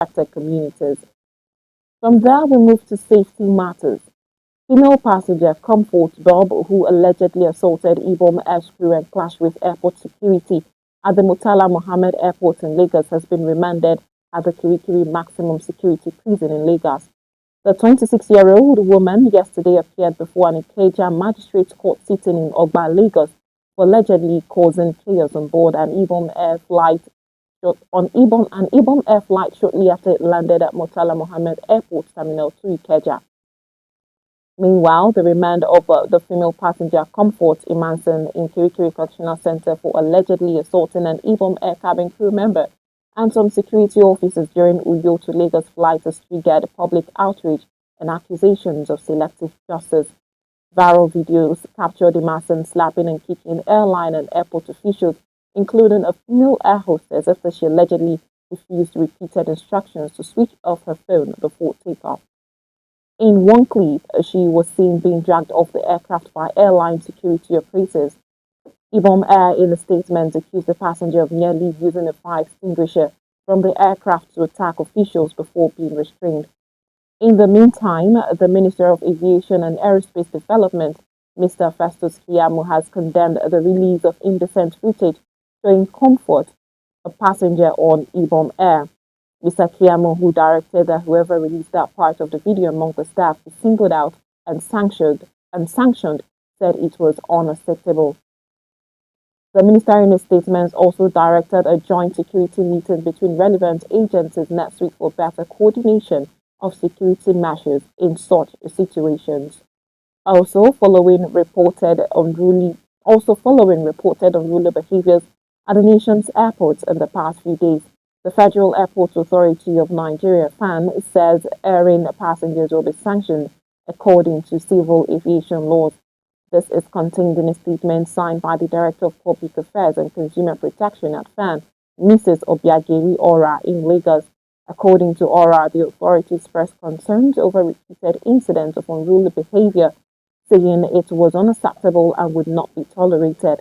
affected communities. From there, we move to safety matters. Female passenger Comfort Bob, who allegedly assaulted Ibom Air crew and clashed with airport security at the Murtala Mohammed Airport in Lagos, has been remanded at the Kirikiri Maximum Security Prison in Lagos. The 26-year-old woman yesterday appeared before an Ikeja magistrates court sitting in Ogba, Lagos, for allegedly causing chaos on board an Ibom Air flight shortly after it landed at Murtala Mohammed Airport Terminal 2 Ikeja. Meanwhile, the remand of the female passenger Comfort Imanson in Kirikiri Correctional Center for allegedly assaulting an Ibom Air cabin crew member and some security officers during Uyo to Lagos flight has triggered public outrage and accusations of selective justice. Viral videos captured Imanson slapping and kicking airline and airport officials, including a female air hostess, after she allegedly refused repeated instructions to switch off her phone before takeoff. In one clip, she was seen being dragged off the aircraft by airline security operators. Ibom Air, in a statement, accused the passenger of nearly using a fire extinguisher from the aircraft to attack officials before being restrained. In the meantime, the Minister of Aviation and Aerospace Development, Mr. Festus Keyamo, has condemned the release of indecent footage showing Comfort, a passenger on Ibom Air. Mr. Keyamo, who directed that whoever released that part of the video among the staff be singled out and sanctioned, said it was unacceptable. The minister in a statement also directed a joint security meeting between relevant agencies next week for better coordination of security measures in such situations. Also following reported unruly behaviors at the nation's airports in the past few days, the Federal Airports Authority of Nigeria, FAN, says airing passengers will be sanctioned according to civil aviation laws. This is contained in a statement signed by the Director of Public Affairs and Consumer Protection at FAN, Mrs. Obiageri Ora, in Lagos. According to Ora, the authority expressed concerns over repeated incidents of unruly behavior, saying it was unacceptable and would not be tolerated.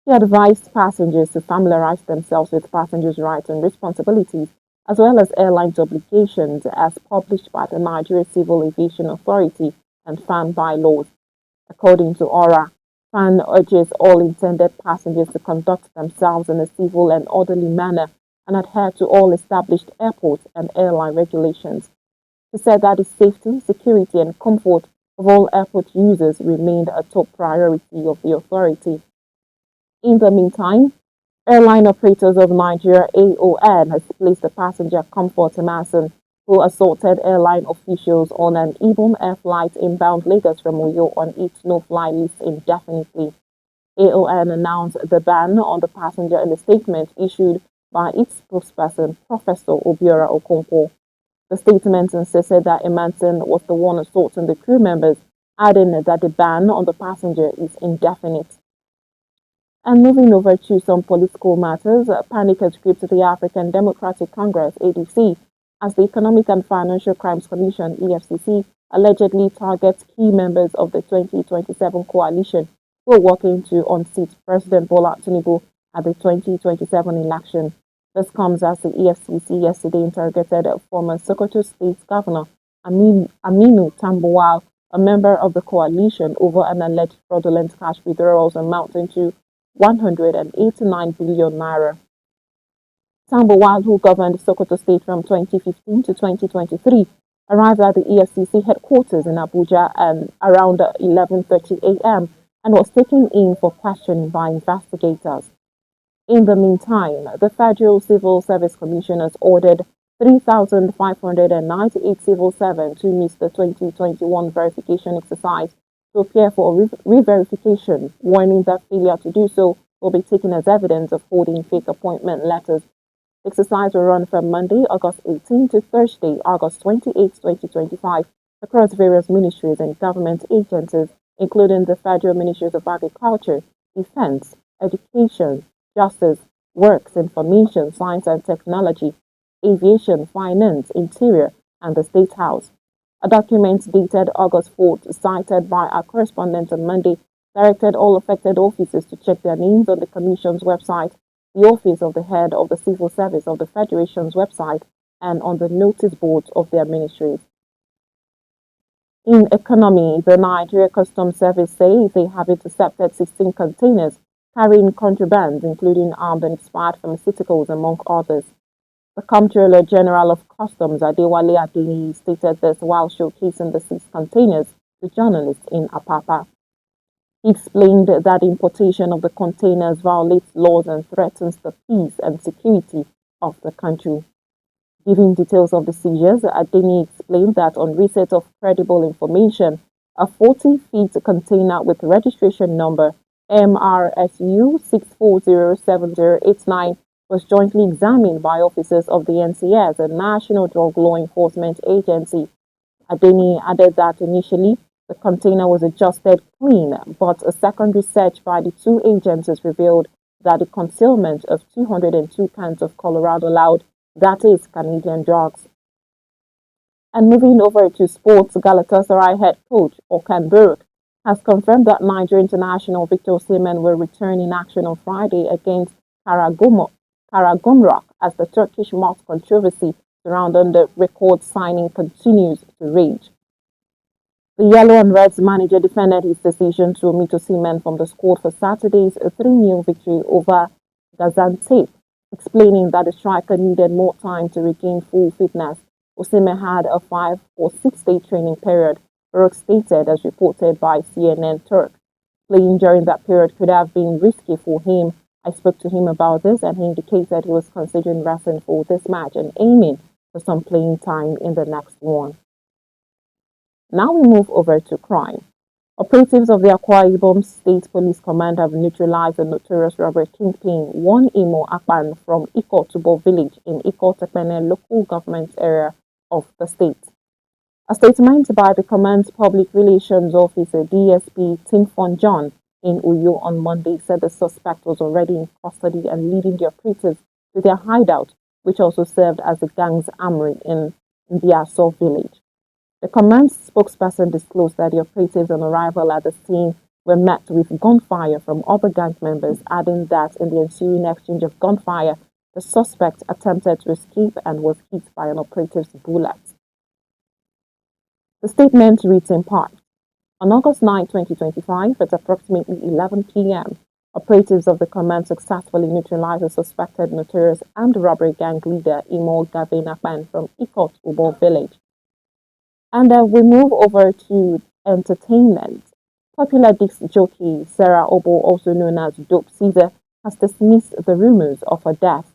He advised passengers to familiarize themselves with passengers' rights and responsibilities, as well as airlines' obligations as published by the Nigeria Civil Aviation Authority and FAN bylaws. According to Aura, FAN urges all intended passengers to conduct themselves in a civil and orderly manner and adhere to all established airport and airline regulations. He said that the safety, security, and comfort of all airport users remained a top priority of the authority. In the meantime, Airline Operators of Nigeria (AON) has placed the passenger Comfort Emerson, who assaulted airline officials on an Ibom Air flight inbound Lagos from Uyo, on its no-fly list indefinitely. AON announced the ban on the passenger in a statement issued by its spokesperson, Professor Obiora Okonkwo. The statement insisted that Emerson was the one assaulting the crew members, adding that the ban on the passenger is indefinite. And moving over to some political matters, panic has gripped the African Democratic Congress (ADC) as the Economic and Financial Crimes Commission (EFCC) allegedly targets key members of the 2027 coalition who are working to unseat President Bola Tinubu at the 2027 election. This comes as the EFCC yesterday interrogated former Sokoto State Governor Aminu Tambuwal, a member of the coalition, over an alleged fraudulent cash withdrawals amounting to 189 billion naira. Tambuwal, who governed Sokoto State from 2015 to 2023, arrived at the EFCC headquarters in Abuja around 11:30 a.m. and was taken in for questioning by investigators. In the meantime, the Federal Civil Service Commission has ordered 3,598 civil servants who missed the 2021 verification exercise to appear for re-verification, warning that failure to do so will be taken as evidence of holding fake appointment letters. The exercise will run from Monday, August 18 to Thursday, August 28, 2025, across various ministries and government agencies, including the Federal Ministries of Agriculture, Defense, Education, Justice, Works, Information, Science and Technology, Aviation, Finance, Interior, and the State House. A document dated August 4th, cited by our correspondent on Monday, directed all affected officers to check their names on the Commission's website, the Office of the Head of the Civil Service of the Federation's website, and on the notice boards of their ministries. In economy, the Nigeria Customs Service say they have intercepted 16 containers carrying contraband, including armed and expired pharmaceuticals, among others. The Comptroller General of Customs, Adewale Adeniyi, stated this while showcasing the 6 containers to journalists in Apapa. He explained that importation of the containers violates laws and threatens the peace and security of the country. Giving details of the seizures, Adeni explained that on receipt of credible information, a 40-feet container with registration number MRSU 6407089 was jointly examined by officers of the NCS, the National Drug Law Enforcement Agency. Adeni added that initially the container was adjusted clean, but a secondary search by the 2 agencies revealed that the concealment of 202 cans of Colorado Loud, that is Canadian drugs. And moving over to sports, Galatasaray head coach Okan Buruk has confirmed that Nigeria international Victor Osimhen will return in action on Friday against Karagumruk as the Turkish mosque controversy surrounding the record signing continues to rage. The Yellow and Reds manager defended his decision to omit Osimhen from the squad for Saturday's 3-0 victory over Gaziantep, explaining that the striker needed more time to regain full fitness. Osimhen had a 5 or 6 day training period, Buruk stated, as reported by CNN Turk. Playing during that period could have been risky for him. I spoke to him about this and he indicated he was considering resting for this match and aiming for some playing time in the next one. Now we move over to crime. Operatives of the Akwa Ibom State Police Command have neutralized the notorious robbery kingpin One Imo Akpan from Iko-Tubo village in Iko-Tekpene local government area of the state. A statement by the command's public relations officer DSP Timfon John in Uyo on Monday said the suspect was already in custody and leading the operatives to their hideout, which also served as the gang's armory in Ndiaso village. The command's spokesperson disclosed that the operatives on arrival at the scene were met with gunfire from other gang members, adding that in the ensuing exchange of gunfire, the suspect attempted to escape and was hit by an operative's bullet. The statement reads in part, on August 9, 2025, at approximately 11 p.m., operatives of the command successfully neutralized the suspected notorious armed robbery gang leader Imo Gavin Akpan from Ikot-Ubo village. And we move over to entertainment. Popular disc jockey Sarah Obo, also known as Dope Caesar, has dismissed the rumors of her death.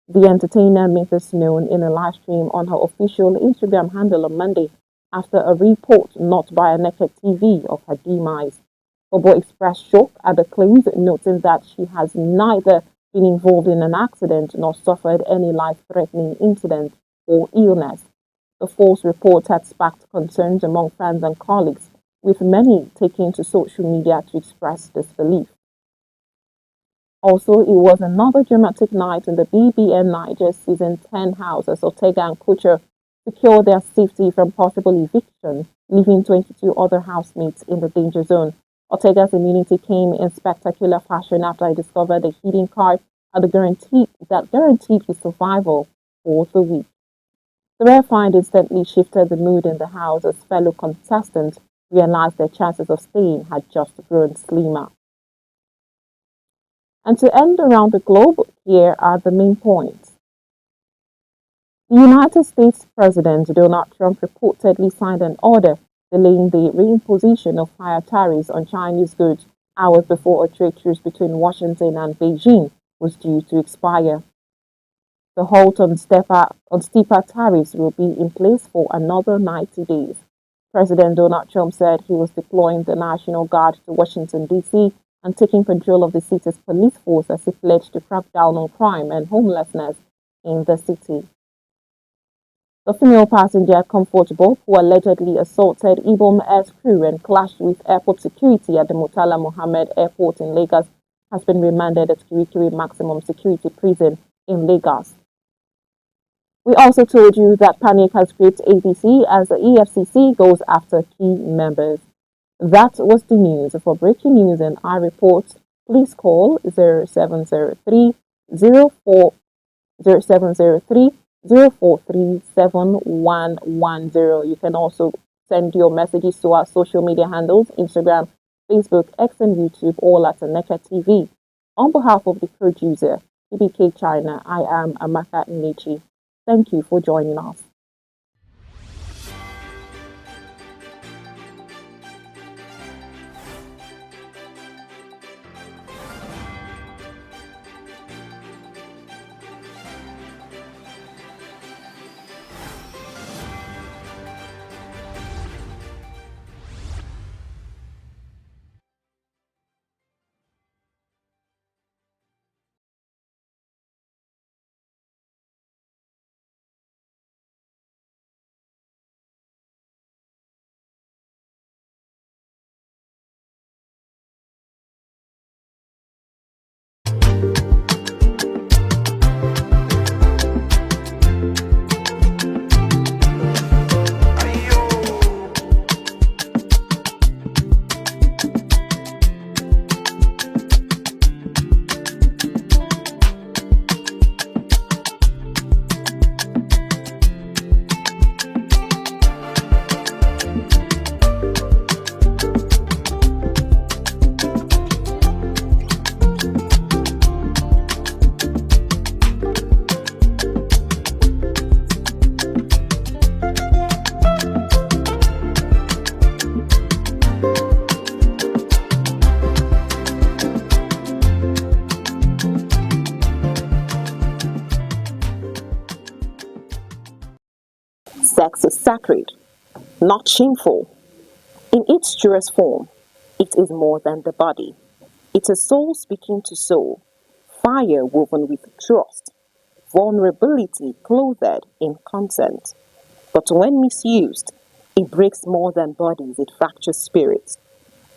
The entertainer made this known in a live stream on her official Instagram handle on Monday after a report not by Aneke TV of her demise. Obo expressed shock at the claims, noting that she has neither been involved in an accident nor suffered any life-threatening incident or illness. The false report had sparked concerns among fans and colleagues, with many taking to social media to express disbelief. Also, it was another dramatic night in the BBN Niger Season 10 house as Ortega and Kucher secured their safety from possible eviction, leaving 22 other housemates in the danger zone. Ortega's immunity came in spectacular fashion after I discovered a hidden card that guaranteed his survival for the week. The rare find instantly shifted the mood in the house as fellow contestants realized their chances of staying had just grown slimmer. And to end around the globe, here are the main points. The United States President Donald Trump reportedly signed an order delaying the reimposition of higher tariffs on Chinese goods hours before a trade truce between Washington and Beijing was due to expire. The halt on steeper tariffs will be in place for another 90 days. President Donald Trump said he was deploying the National Guard to Washington, D.C. and taking control of the city's police force as he pledged to crack down on crime and homelessness in the city. The female passenger Comfort Boat, who allegedly assaulted Ibom Air's crew and clashed with airport security at the Murtala Mohammed Airport in Lagos, has been remanded at Kirikiri Maximum Security Prison in Lagos. We also told you that panic has gripped ABC as the EFCC goes after key members. That was the news. For breaking news and our reports, please call 0703 04 0703 043710. You can also send your messages to our social media handles, Instagram, Facebook, X, and YouTube, all at Aneke TV. On behalf of the producer, BBK China, I am Aneke. Thank you for joining us. Sex is sacred, not shameful. In its truest form, it is more than the body. It is soul speaking to soul, fire woven with trust, vulnerability clothed in consent. But when misused, it breaks more than bodies, it fractures spirits.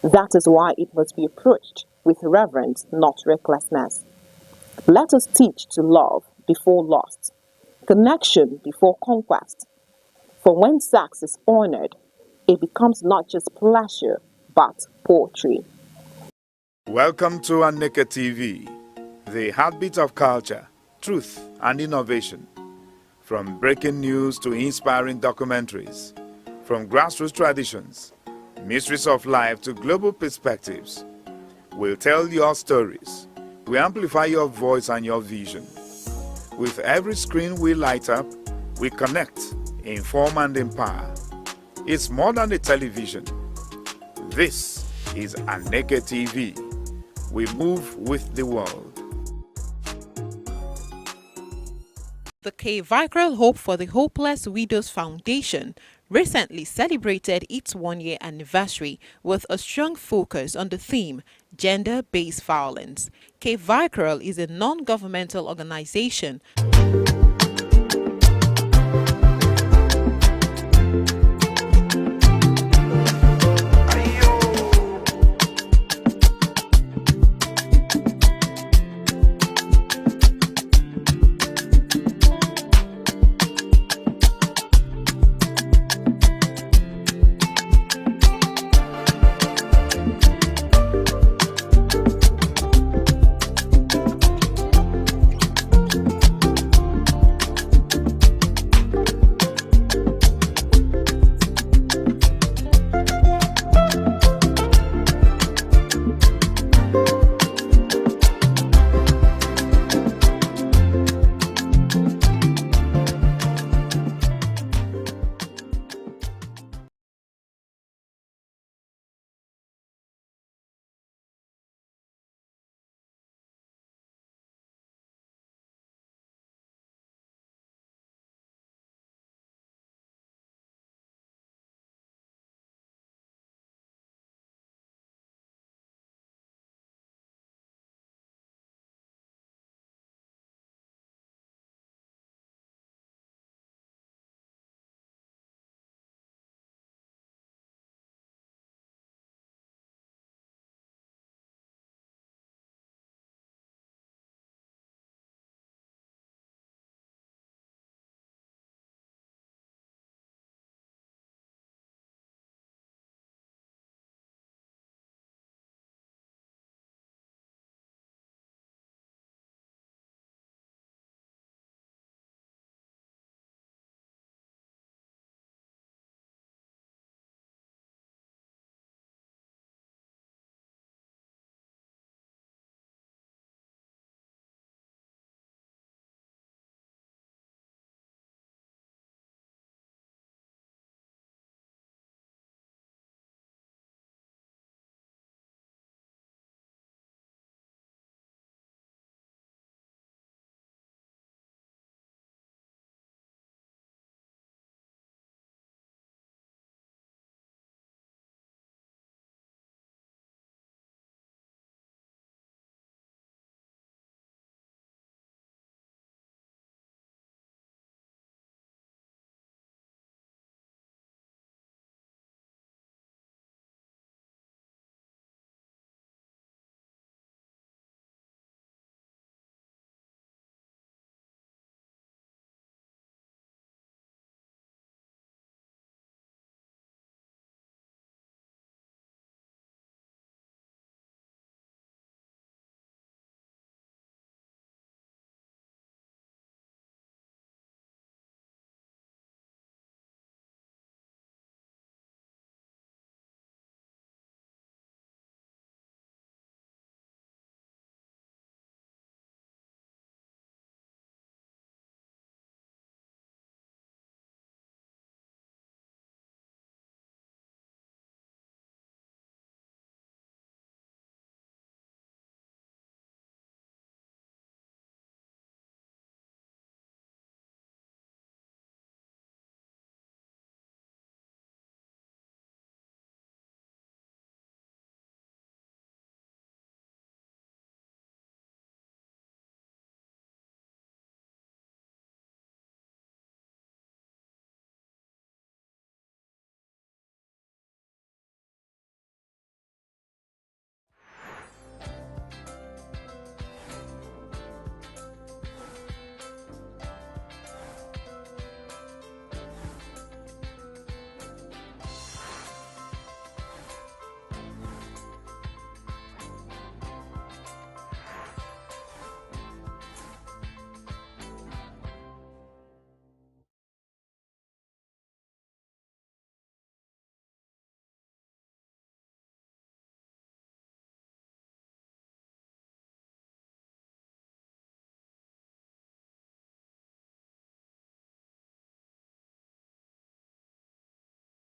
That is why it must be approached with reverence, not recklessness. Let us teach to love before lust, connection before conquest. For when sex is honored, it becomes not just pleasure, but poetry. Welcome to Aneke TV, the heartbeat of culture, truth, and innovation. From breaking news to inspiring documentaries, from grassroots traditions, mysteries of life to global perspectives, we'll tell your stories. We amplify your voice and your vision. With every screen we light up, we connect, inform, and empower. It's more than a television. This is Aneke TV. We move with the world. The K-Viral Hope for the Hopeless Widows Foundation recently celebrated its one-year anniversary with a strong focus on the theme Gender-Based Violence. K-Viral is a non-governmental organization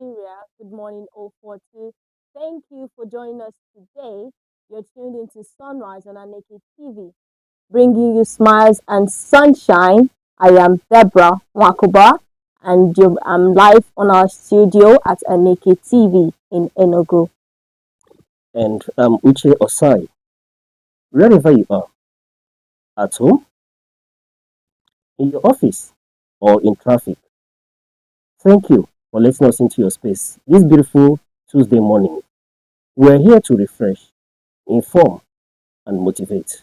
Nigeria. Good morning, 042. Thank you for joining us today. You're tuned into Sunrise on Aneke TV, bringing you smiles and sunshine. I am Deborah Wakuba, and I'm live on our studio at Aneke TV in Enugu. And I'm Uche Osai. Wherever you are, at home, in your office, or in traffic, thank you for letting us into your space this beautiful Tuesday morning. We're here to refresh, inform, and motivate.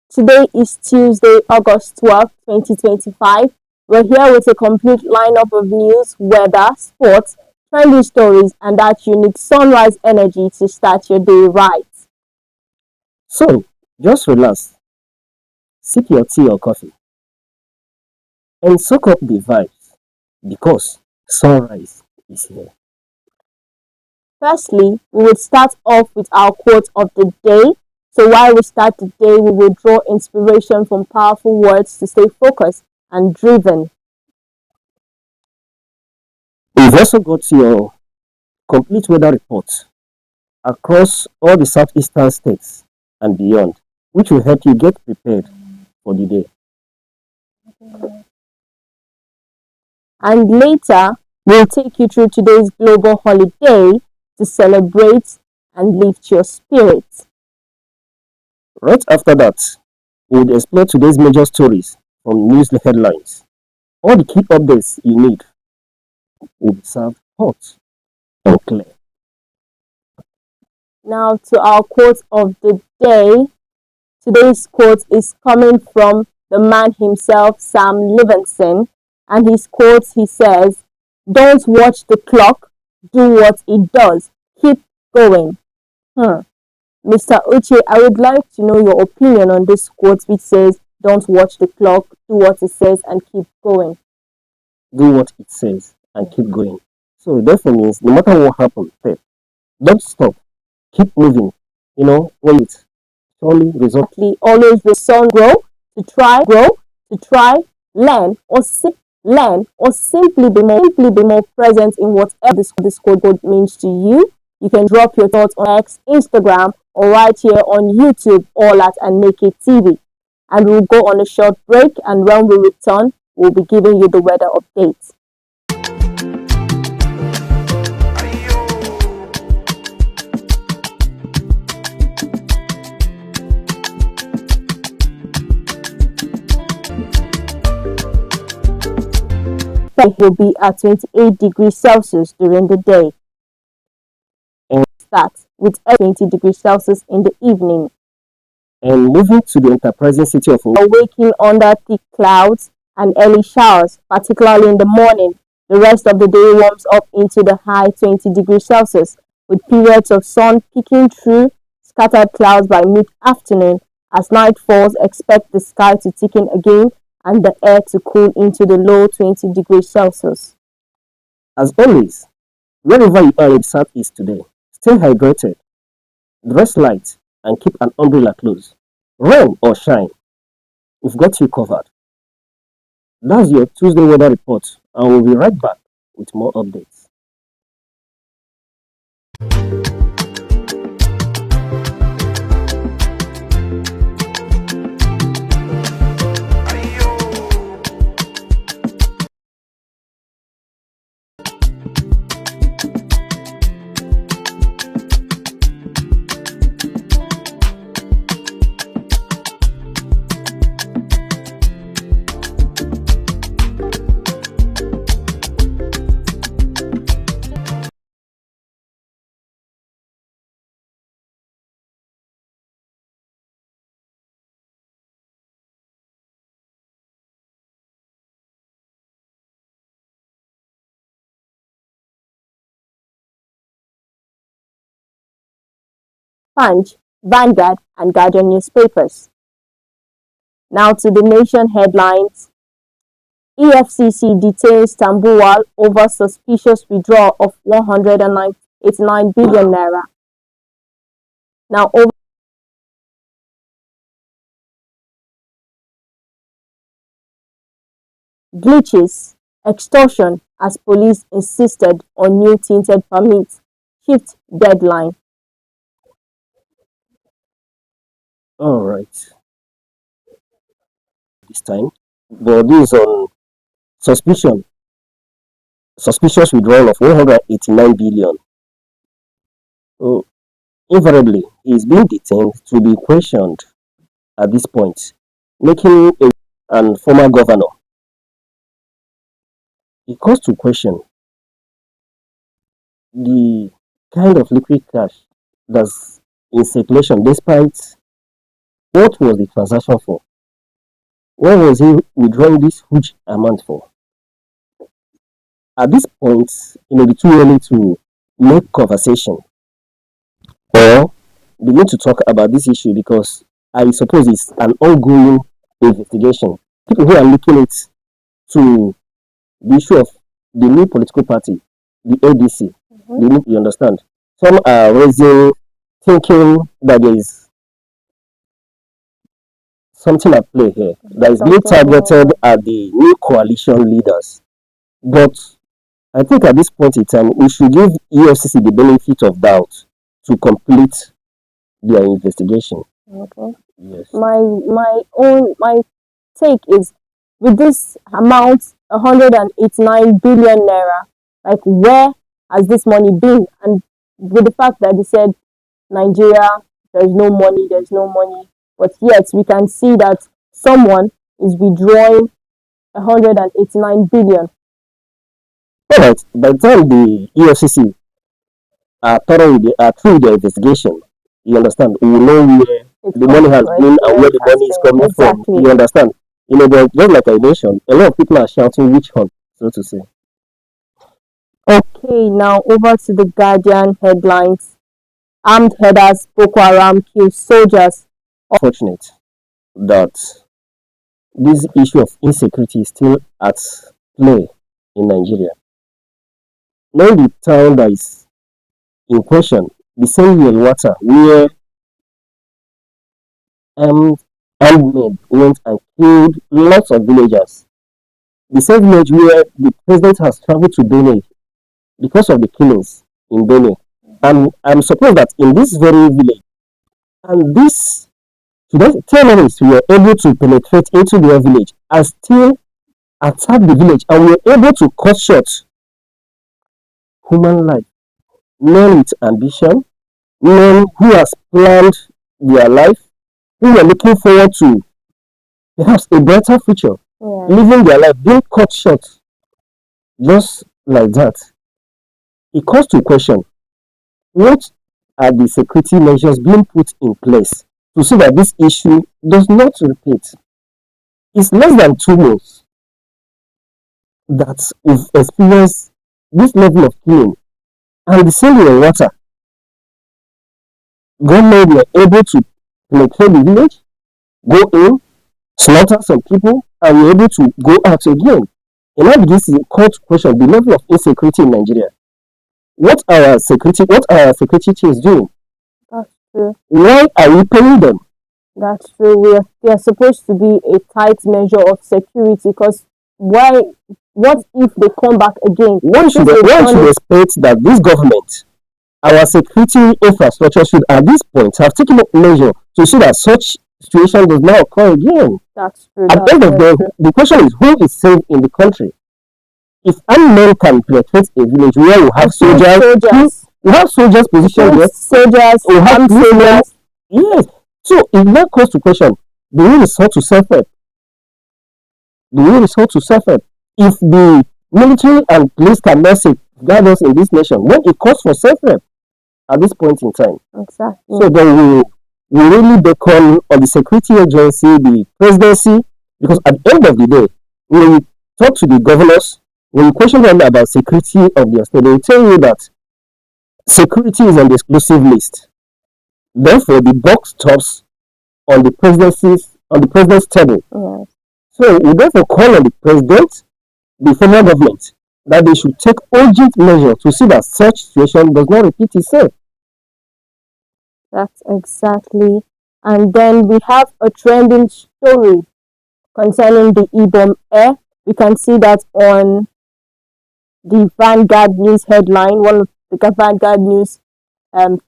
Today is Tuesday, August 12th, 2025. We're here with a complete lineup of news, weather, sports, trending stories, and that unique sunrise energy to start your day right. So, just relax, sip your tea or coffee, and soak up the vibes because sunrise is here. Firstly, we will start off with our quote of the day. So while we start the day, we will draw inspiration from powerful words to stay focused and driven. We've also got your complete weather report across all the southeastern states and beyond, which will help you get prepared for the day. And later, we'll take you through today's global holiday to celebrate and lift your spirits. Right after that, we will explore today's major stories from news headlines. All the key updates you need will be served hot and clear. Now to our quote of the day. Today's quote is coming from the man himself, Sam Livingston. And his quote, he says, "Don't watch the clock, do what it does. Keep going." Mr. Uche, I would like to know your opinion on this quote which says, "Don't watch the clock, do what it says, and keep going." Do what it says and keep going. So it therefore means no matter what happens, don't stop. Keep moving. When it's surely result. Always the sun grow, to try, learn, or simply be more present in whatever this code means to you. You can drop your thoughts on X, Instagram, or right here on YouTube, all at Aneke TV. And we'll go on a short break, and when we return, we'll be giving you the weather updates. It will be at 28 degrees Celsius during the day. And start with 20 degrees Celsius in the evening. And moving to the enterprising city of Waking under thick clouds and early showers, particularly in the morning. The rest of the day warms up into the high 20 degrees Celsius, with periods of sun peeking through scattered clouds by mid-afternoon. As night falls, expect the sky to thicken again and the air to cool into the low 20 degrees Celsius. As always, wherever you are in the southeast today, stay hydrated, dress light, and keep an umbrella close. Rain or shine, we've got you covered. That's your Tuesday weather report, and we'll be right back with more updates. Punch, Vanguard, and Guardian newspapers. Now to the nation headlines. EFCC detains Tambuwal over suspicious withdrawal of 189 billion naira. Now over glitches. extortion as police insisted on new tinted permits, shift deadline. All right, this time. But this is on suspicion, suspicious withdrawal of 189 billion. So invariably, he is being detained to be questioned at this point, making a and former governor. It calls to question the kind of liquid cash that's in circulation, despite what was the transaction for? What was he withdrawing this huge amount for? At this point, it may be too early to make conversation or begin to talk about this issue because I suppose it's an ongoing investigation. People who are looking it to the issue of the new political party, the ADC, you understand? Some are raising, thinking that there is something at play here that is being targeted at the new coalition leaders. But I think at this point in time, we should give EFCC the benefit of doubt to complete their investigation. Okay. Yes. My take is with this amount, 189 billion naira, like where has this money been? And with the fact that they said Nigeria, there's no money, but yet we can see that someone is withdrawing 189 billion. All right. By the time the EFCC are through their investigation, you understand, we will know where the money has been and where the money is coming from. You understand? You know, just like I mentioned, a lot of people are shouting witch hunt, so to say. Okay, now over to the Guardian headlines. Armed headers, Boko Haram kill soldiers. Unfortunate that this issue of insecurity is still at play in Nigeria. Now the town that is in question, the same year water, where armed men went and killed lots of villagers. The same village where the president has traveled to Benin because of the killings in Benin. And I'm surprised that in this very village, and this terrorists were able to penetrate into their village and still attack the village, and were able to cut short human life. Men with ambition, men who has planned their life, who are looking forward to perhaps a better future, living their life, being cut short just like that. It calls to question what are the security measures being put in place to see that this issue does not repeat. It's less than 2 months that we've experienced this level of killing, and the same in water. Government were able to penetrate the village, go in, slaughter some people, and were able to go out again. And now begins to call to question the level of insecurity in Nigeria. What are our security teams doing? That's true. Why are we paying them? That's true. They are supposed to be a tight measure of security because why? What if they come back again? One should expect that this government, our security infrastructure should at this point have taken up measure to see that such situation does not occur again. That's true. At the end of the question is who is safe in the country. If armed men can penetrate a village where we have soldiers, we have soldiers positioned there, we have soldiers. Yes. So if that comes to question, do we resort to self-help? If the military and police cannot safeguard us in this nation, when it calls for self-help at this point in time. Exactly. So then we really beckon on the security agency, the presidency, because at the end of the day, when we talk to the governors, when you question them about security of their state, they will tell you that security is on the exclusive list. Therefore, the buck stops on the president's table. Yes. So we therefore call on the president, the federal government, that they should take urgent measures to see that such situation does not repeat itself. That's exactly. And then we have a trending story concerning the Ibom Air. We can see that on the Vanguard News headline, one of the Vanguard News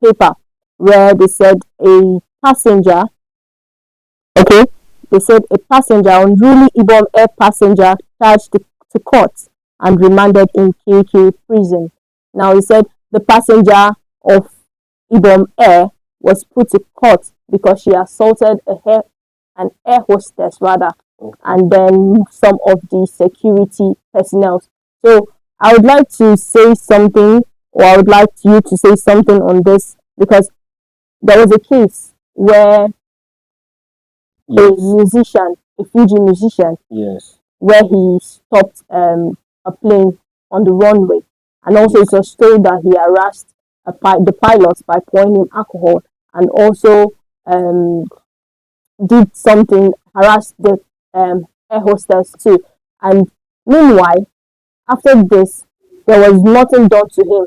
paper, where they said a passenger, okay, they said a passenger, unruly Ibom Air passenger, charged to court and remanded in KK prison. Now, he said the passenger of Ibom Air was put to court because she assaulted an air hostess, rather, and then some of the security personnel. So I would like to say something, or I would like you to say something on this, because there was a case where a musician, a Fuji musician, Yes. where he stopped a plane on the runway, and also it was told that he harassed the pilots by pouring him alcohol, and also did something, harassed the air hostess too. And meanwhile, after this, there was nothing done to him,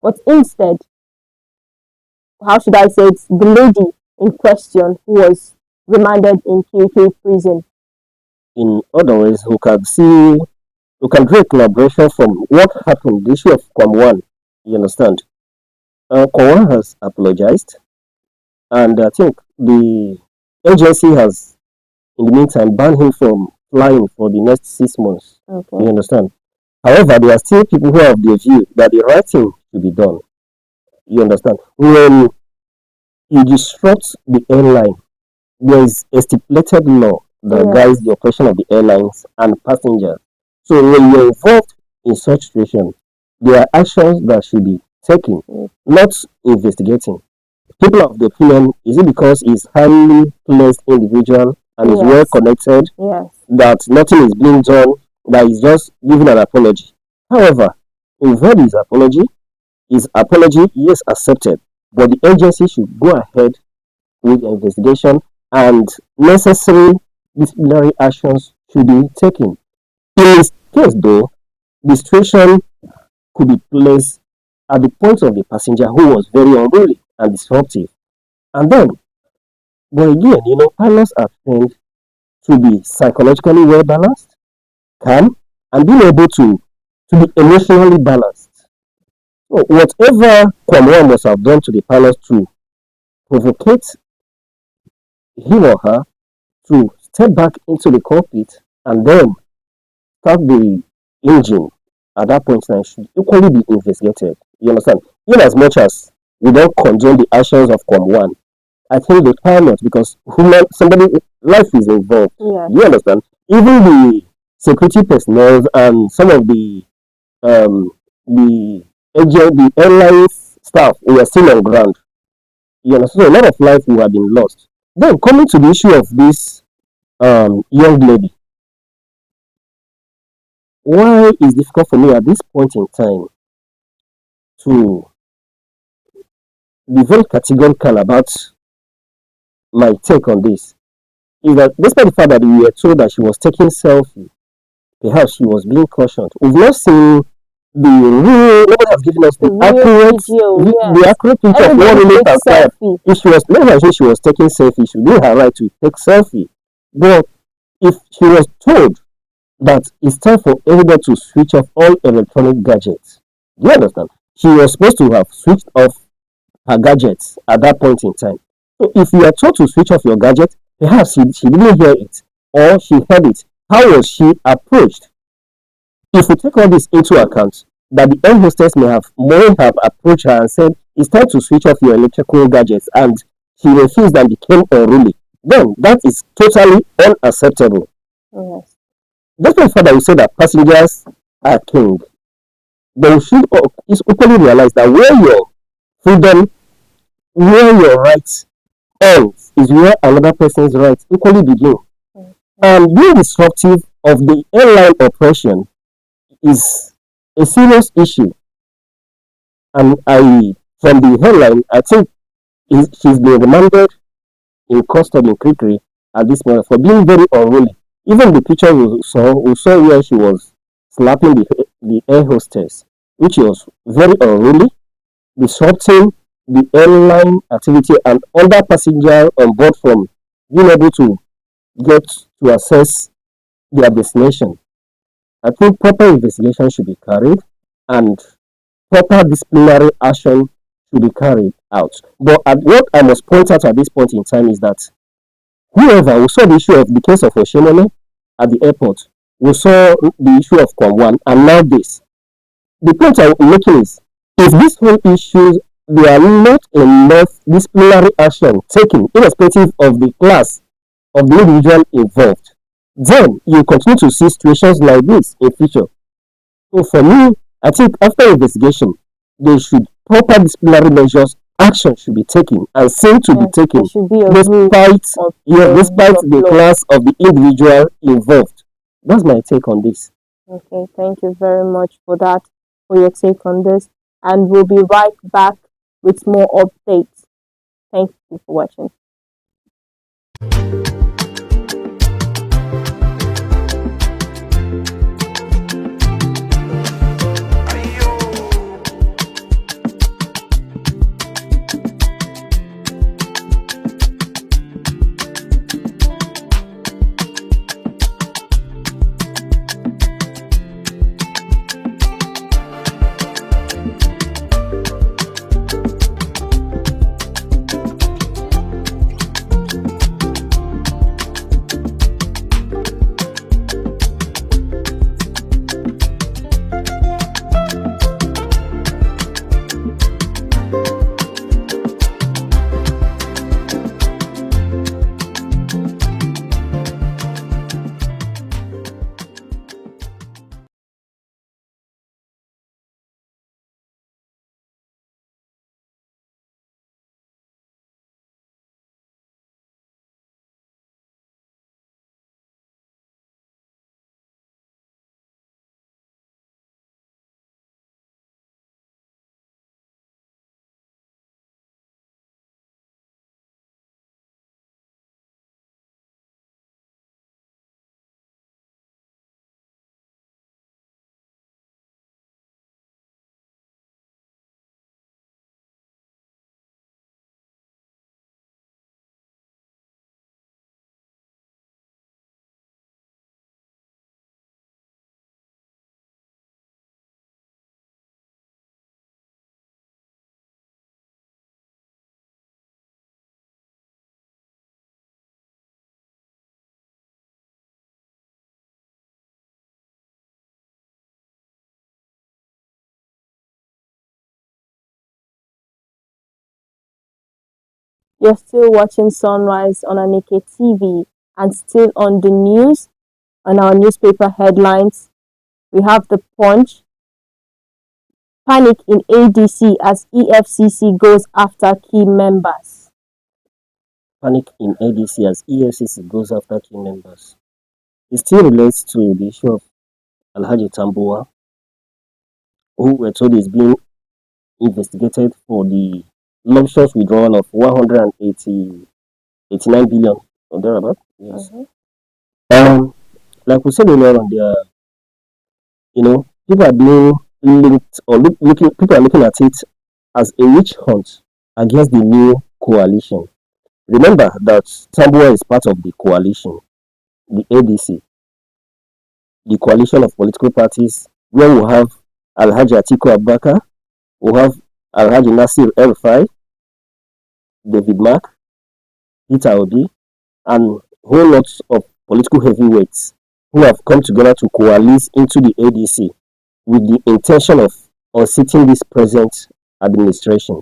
but instead, how should I say it, the lady in question who was remanded in KK prison. In other words, we can draw a collaboration from what happened, the issue of Kwam. You understand? Kwam has apologized, and I think the agency has, in the meantime, banned him from flying for the next 6 months. Okay. You understand? However, there are still people who have the view that the right thing should be done. You understand? When you disrupt the airline, there is a stipulated law that Yeah. guides the operation of the airlines and passengers. So when you're involved in such situation, there are actions that should be taken, not investigating. People of the opinion, is it because he's highly placed individual and is Yes. well connected Yes. that nothing is being done, that he's just giving an apology? However, we've heard his apology, yes, accepted, but the agency should go ahead with the investigation and necessary disciplinary actions should be taken. In this case, though, the situation could be placed at the point of the passenger who was very unruly and disruptive. And then, but again, pilots are trained to be psychologically well balanced, calm, and being able to be emotionally balanced. So whatever Kwamwa must have done to the pilot to provocate him or her to step back into the cockpit and then start the engine at that point in time should equally be investigated. You understand? In as much as we don't condone the actions of Kwam, I think the pilot, because somebody life is involved. Yeah. You understand? Even the security personnel and some of the airline staff were still on ground. You understand? So a lot of life will have been lost. Then coming to the issue of this young lady, why is difficult for me at this point in time to be very categorical about my take on this is that despite the fact that we were told that she was taking selfie, perhaps she was being cautioned. We've not seen the real, nobody has given us the accurate video, the accurate picture of what really transpired. If she was, let's say she was taking selfie, she didn't have right to take selfie. But if she was told that it's time for everybody to switch off all electronic gadgets, do you understand? She was supposed to have switched off her gadgets at that point in time. So if you are told to switch off your gadget, perhaps she didn't hear it or she heard it. How was she approached? If we take all this into account, that the air hostess may have approached her and said, it's time to switch off your electrical gadgets, and she refused and became unruly, then that is totally unacceptable. Yes. That's the fact that we say that passengers are king. But we should equally realize that where your freedom, where your rights ends, is where another person's rights equally begin. And being disruptive of the airline operation is a serious issue. And from the headline, I think she's been remanded in custody in Krikri at this moment for being very unruly. Even the picture we saw where she was slapping the air hostess, which was very unruly, disrupting the airline activity and other passengers on board from being able to get to access their destination. I think proper investigation should be carried. and proper disciplinary action should be carried out. But what I must point out at this point in time is that whoever we saw the issue of the case of Oshemole at the airport, we saw the issue of Kwangwan, and now this. The point I'm making is, if these whole issues, there are not enough disciplinary action taken, irrespective of the class of the individual involved, then you continue to see situations like this in future. So for me, I think after investigation, they should proper disciplinary measures, action should be taken and seem to be taken despite despite the class of the individual involved. That's my take on this. Okay, thank you very much for that, for your take on this. And we'll be right back with more updates. Thank you for watching. You're still watching Sunrise on Aneke TV, and still on the news, on our newspaper headlines. We have the Punch. Panic in ADC as EFCC goes after key members. Panic in ADC as EFCC goes after key members. It still relates to the issue of Alhaji Tambua, who we're told is being investigated for the lumpsum withdrawal of 189 billion or thereabout. Yes. Like we said earlier on, there, people are being linked or people are looking at it as a witch hunt against the new coalition. Remember that Tambua is part of the coalition, the ADC, the coalition of political parties, where we have Alhaji Atiku Abubakar, we have Alhaji Nasir El-Rufai, David Mark, Peter Obi, and whole lots of political heavyweights who have come together to coalesce into the ADC with the intention of unseating this present administration.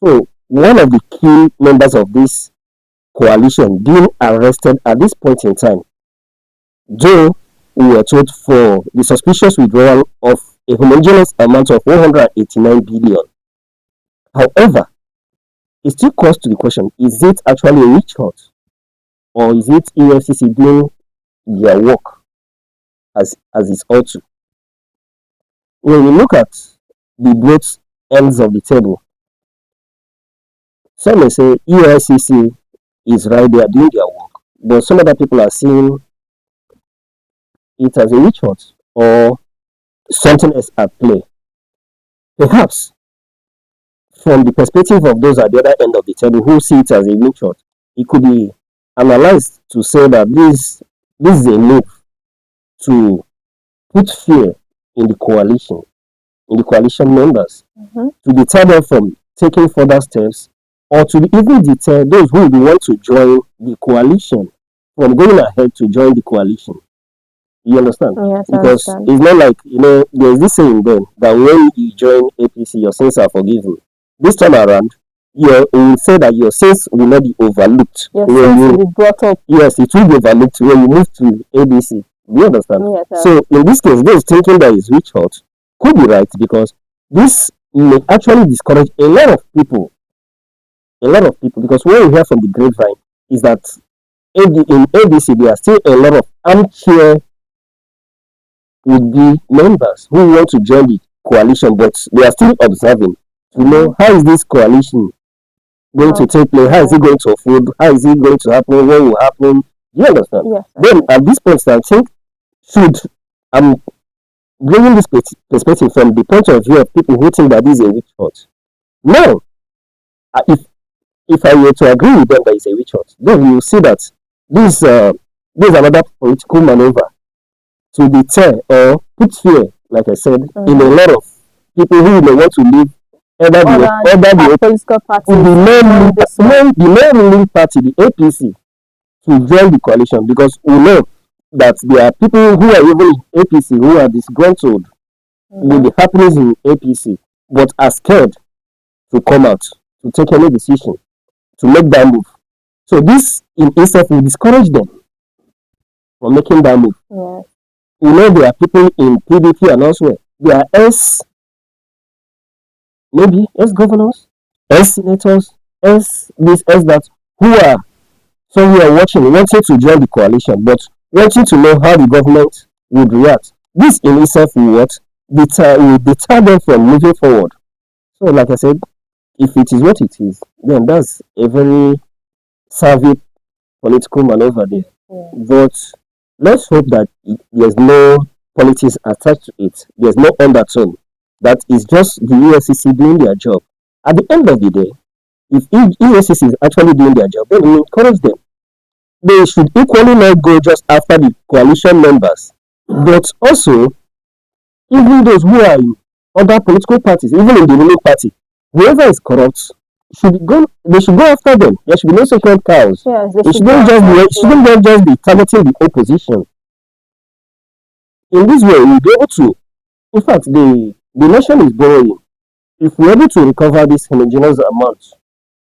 So one of the key members of this coalition being arrested at this point in time, though we were told for the suspicious withdrawal of a homogeneous amount of 189 billion. However, it still calls to the question, is it actually a witch hunt? Or is it EFCC doing their work as it's ought to? When we look at the both ends of the table, some may say EFCC is right there doing their work, but some other people are seeing it as a witch hunt or something else at play. Perhaps from the perspective of those at the other end of the table who see it as a witch hunt, it could be analyzed to say that this is a move to put fear in the coalition, in the coalition members Mm-hmm. to deter them from taking further steps, or to even deter those who would want to join the coalition from going ahead to join the coalition. You understand? Yes, I Because understand. it's not like, there's this saying then that when you join APC, your sins are forgiven. This time around, you will say that your sins will not be overlooked. Your When sins you, will be brought up. yes, it will be overlooked when you move to ABC. Do you understand? Yes, I So in this case, those thinking that is witch hunt could be right, because this may actually discourage a lot of people. A lot of people, because what we hear from the grapevine is that in ABC there are still a lot of armchair would be members who want to join the coalition, but they are still observing to know how is this coalition going to take place, how is it going to unfold, how is it going to happen, what will happen. Do you understand? Yes. Then at this point, I think should I'm bringing this perspective from the point of view of people who think that this is a witch hunt. Now, if I were to agree with them that it's a witch hunt, then you will see that this is another political maneuver to deter or put fear, like I said, in a lot of people who may want to leave either the political parties, the main ruling party, the APC, to join the coalition, because we know that there are people who are even in APC who are disgruntled with the happenings in APC, but are scared to come out, to take any decision, to make that move. So this in itself will discourage them from making that move. Yes. We know there are people in PDP and elsewhere. There are maybe governors, senators, this, that, who are somewhere wanting to join the coalition, but wanting to know how the government would react. This in itself will deter them from moving forward. So, like I said, if it is what it is, then that's a very savvy political maneuver there. Yeah. But let's hope that there's no politics attached to it. There's no undertone. That is just the EFCC doing their job. At the end of the day, if EFCC is actually doing their job, then we encourage them. They should equally not go just after the coalition members, but also even those who are in other political parties, even in the ruling party, whoever is corrupt they should go after them. There should be no second cows. Yes, It shouldn't just be targeting the opposition. In this way, we'll be able to, in fact, the nation is borrowing. If we're able to recover this homogeneous amount,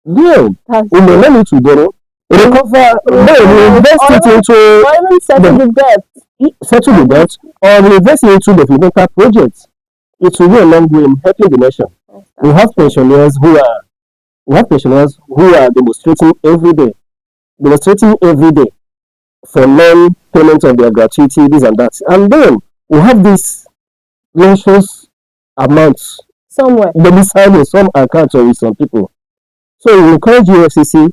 then we may not need to borrow. Recover, then invest it into, or even settle the debt. Or invest it into developmental projects. It will go a long way in helping the nation. Yes, We have pensioners who are demonstrating every day for non-payment of their gratuity, this and that. And then we have this luscious amounts somewhere domiciled in some accounts or with some people. So we encourage UFCC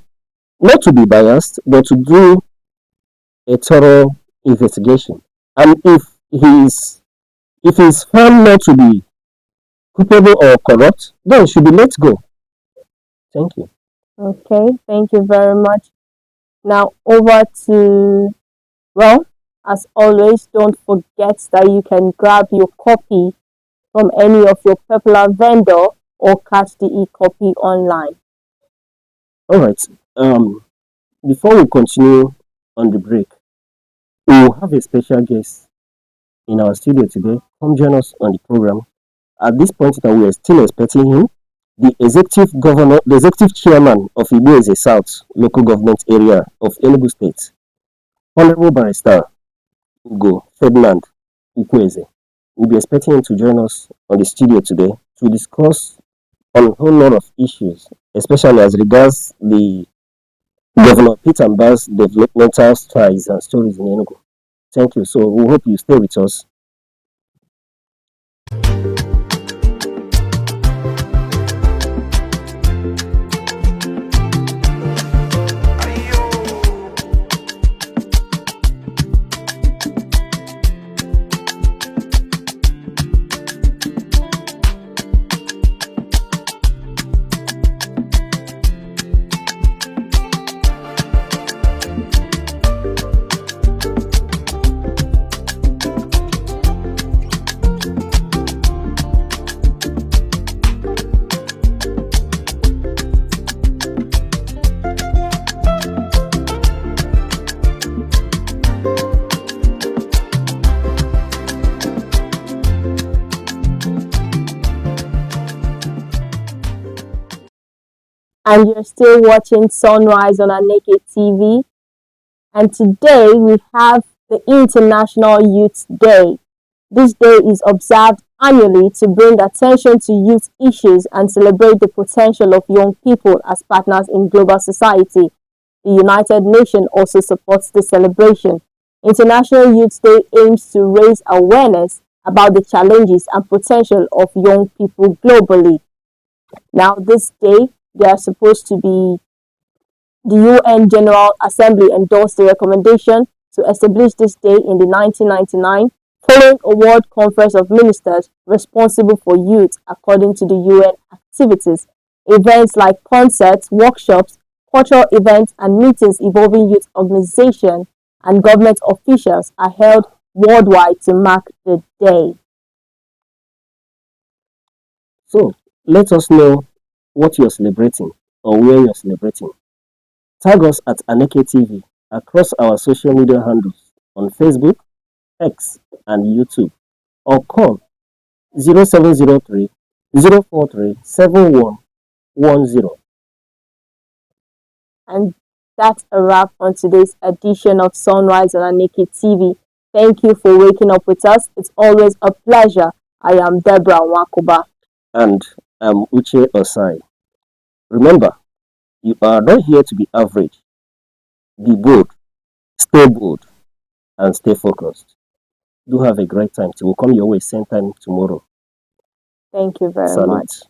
not to be biased, but to do a thorough investigation. And if he's found not to be culpable or corrupt, then he should be let go. Thank you. Okay, thank you very much. Now over to, as always, don't forget that you can grab your copy from any of your popular vendor or catch the e-copy online. All right. Before we continue on the break, we will have a special guest in our studio today. Come join us on the program. At this point, that we are still expecting him, the executive chairman of Igbeze South local government area of Enugu State, Honorable Barrister Ugo Ferdinand Ukweze. We'll be expecting him to join us on the studio today to discuss on a whole lot of issues, especially as regards the Governor Peter Mbah's developmental strides and stories in Enugu. Thank you. So we hope you stay with us. and you're still watching Sunrise on Aneke TV. And today we have the International Youth Day. This day is observed annually to bring attention to youth issues and celebrate the potential of young people as partners in global society. The United Nations also supports the celebration. International Youth Day aims to raise awareness about the challenges and potential of young people globally. Now, this day, they are supposed to be the UN General Assembly endorsed the recommendation to establish this day in the 1999 following a World Conference of Ministers responsible for youth according to the UN activities. Events like concerts, workshops, cultural events, and meetings involving youth organizations and government officials are held worldwide to mark the day. So, let us know what you're celebrating or where you're celebrating. Tag us at Aneke TV across our social media handles on Facebook, X, and YouTube, or call 0703 043 7110. And that's a wrap on today's edition of Sunrise on Aneke TV. Thank you for waking up with us. It's always a pleasure. I am Deborah Wakuba. And I'm Uche Osai. Remember, you are not here to be average. Be bold, stay bold, and stay focused. Do have a great time. We'll come your way same time tomorrow. Thank you very Salute. much.